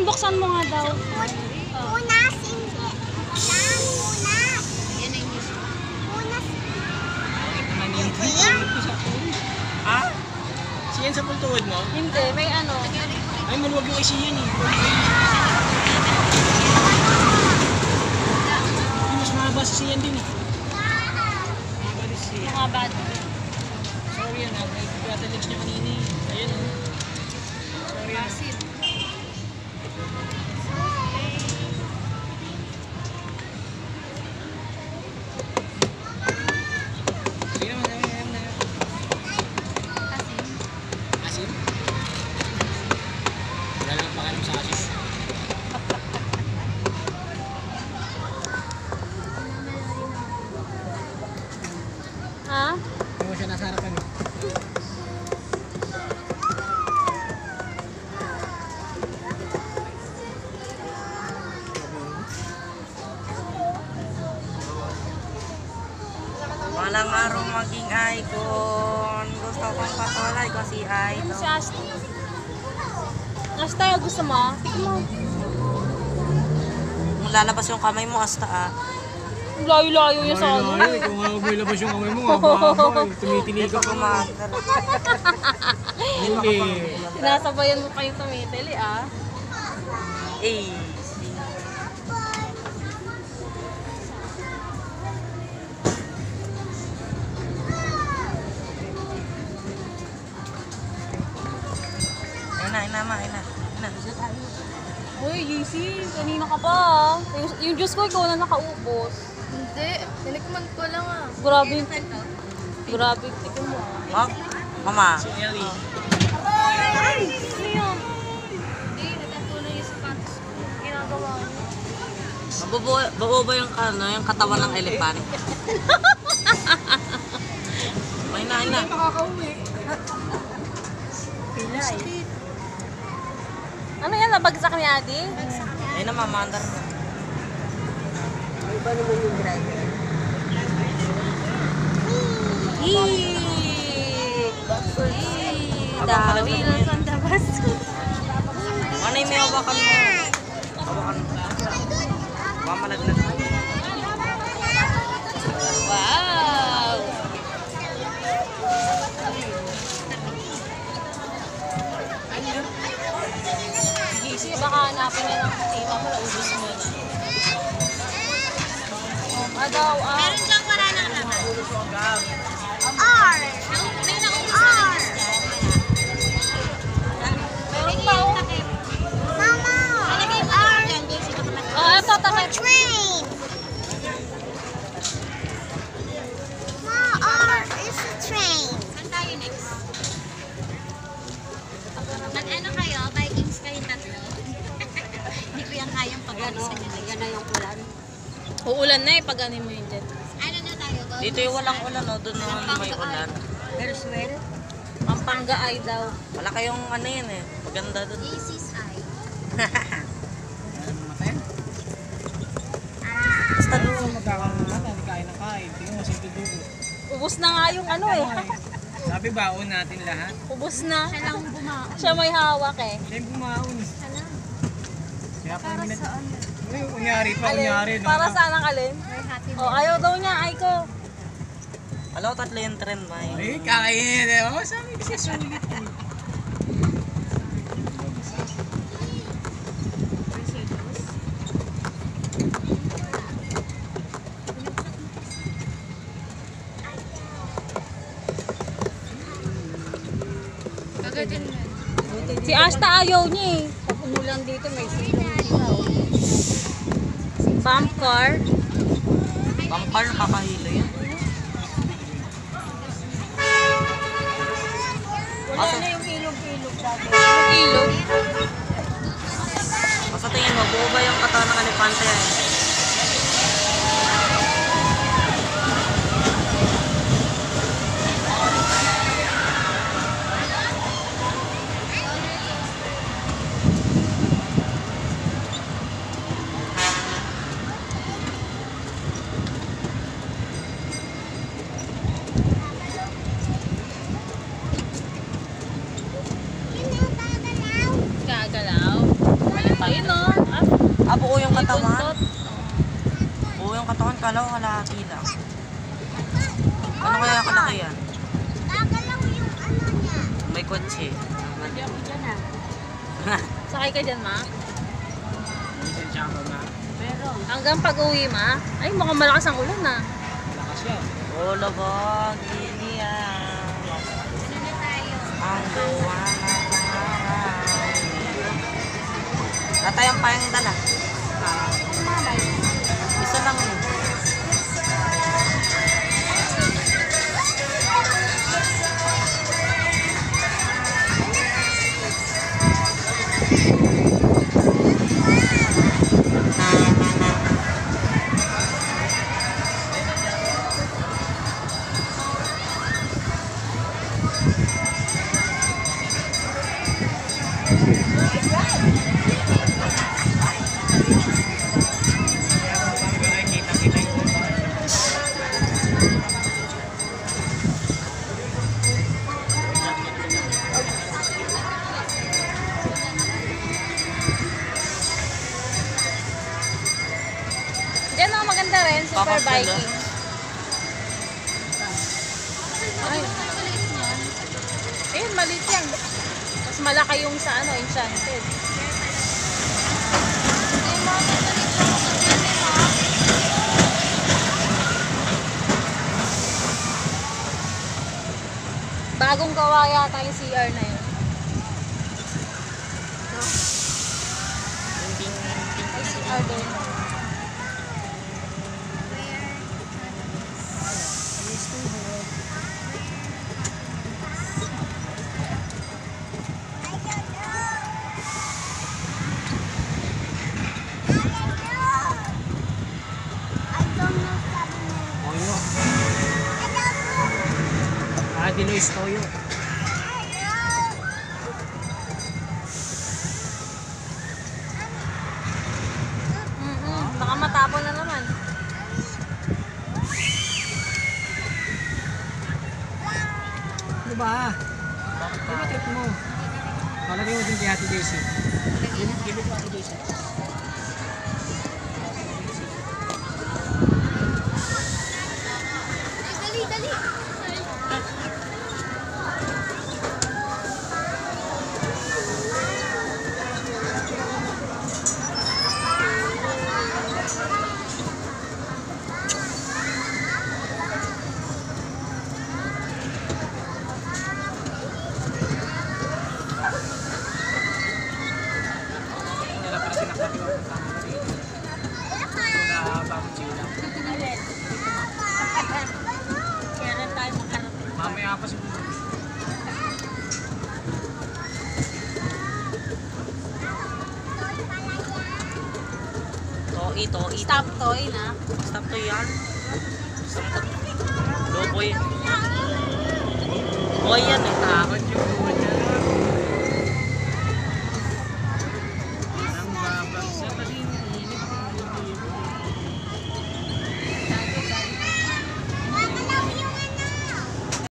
buksan mo nga daw. Unas, hindi. Unas. Yan ang news. Unas. Ah? Siyan sa pultuwad mo? Hindi, may ano. Ay, maluwag yung isiyan eh. Mas mahaba sa siyan din eh. Mahaba din siya. Mga bad. Sorry yan ah. May gratalegs niya kanina eh. Ayun oh. Sorry ah. Sige naman, ayaw na. Asim? Wala lang pangalan sa asim. Ha? Hindi mo siya nasa harapan eh. Walang araw maging icon. Gusto kong patulay ko si Ano si Idol. Asta? Asta, gusto mo? Tignan mo. Kung lalabas yung kamay mo, hasta ah. Ang layo-layo niya sa ano. Ay, kung nga may labas yung kamay mo, haba-haba eh. Tumitili ka pa nga. Hindi. Sinasabayan mo kayong tumitili ah. Eh. Ayun na. Uy, JC, kanina ka pa ah. Yung juice ko, ikaw na nakaubos. Hindi. Tinikman ko lang ah. Grabe yung... Grabe yung tikin mo ah. Oh, mama. Si Ellie. Ay! Ano yun? Hindi, nagkatulong yung sapatos ko. Ginagawa niya. Babuo ba yung, yung katawan ng elepan? Ay na. Nakakauwi. Ano yan? Nabagsak ni Adi? Ayun na, mamandar na. Dami lang sa dabas. Ano yung may hawakan mo? Hawakan mo. Mamalaglag. Wow! JC, baka hanapin niya ng tita mo, naubos mo na. Daw, ah. Meron dyan wala nang laman. R. May naubos na ng isda. Meron pa, oh. Mama. Nalagay mo R. Dyan, JC. Ito, takip. Train. Ma, R is a train. Saan tayo next? Mag-ano kayo? Vikings kayong tatlo? Hindi ko yan kayang pag-ano sa inyo. Gana yung ulan. Uulan na eh, pag ano mo yun dyan. Ano na tayo? Dito yung walang ulan, no? Doon naman may ulan. Elsewhere? Pampanga ay daw. Wala kayong ano yun eh. Maganda doon. This is I. Basta doon. Kung magkakaroon naman, hindi kain ng kain. Tingnan mo, simple dugo. Ubus na nga yung ano eh. Sabi baon natin lahat. Ubus na. Siya lang bumaon. Siya may hawak eh. Siya yung bumaon. Siya lang. Kaya pa Para minat... saan? Uy, kunyari pa, Alin? kunyari. No? Para saan ang alin? May hati Oh, ayaw daw niya, ay ko. Alam ko, tatlo yung trend, may. Ay, kakain. Oh, sabi kasi sulit eh. Kagatin mo. Si Asta ayaw niya eh. Pag umulan dito, may silong ilaw. Bump car. Bangkar, nakakahilo yan. Wala na yung ilog-ilog dati. Yung ilog? Basta tingin mo, buo ba yung katawan ng elepante yan? Gagalaw. Ayun katawan, kala ko kalahati lang. Ano kaya kalaki yan? May kotse. Hindi ako dyan ah. Sakay ka dyan, ma? Minsan siya ako na. Meron. Hanggang pag-uwi, ma? Ay, mukhang malakas ang ulan, ah. Malakas yan. Ulo ko, gini yan. Sino tayo? Ang liwanag ng araw. Natayang pa yung dala. Isa lang yun. Diyan ako maganda rin, super Bakit biking. ganda? Ay. Ayun, maliit yan. Mas malaki yung sa ano, Enchanted. Bagong gawa yata yung CR na yun. Ay, CR din. Toyo. Dinois Toyo. Baka matapon na naman. Ano ba? Ano ba trip mo? Palagay mo din kay Ate Daisy. Gilid mo Ate Daisy. Nila pala sinaksakin ako ng tama na dito. Muna bakit sila. Kaya rin tayo makarating. Mamaya pa siguro. Toi. Stop toy na. Stop to yan. Lobo yan. Boy yan eh. Takot yung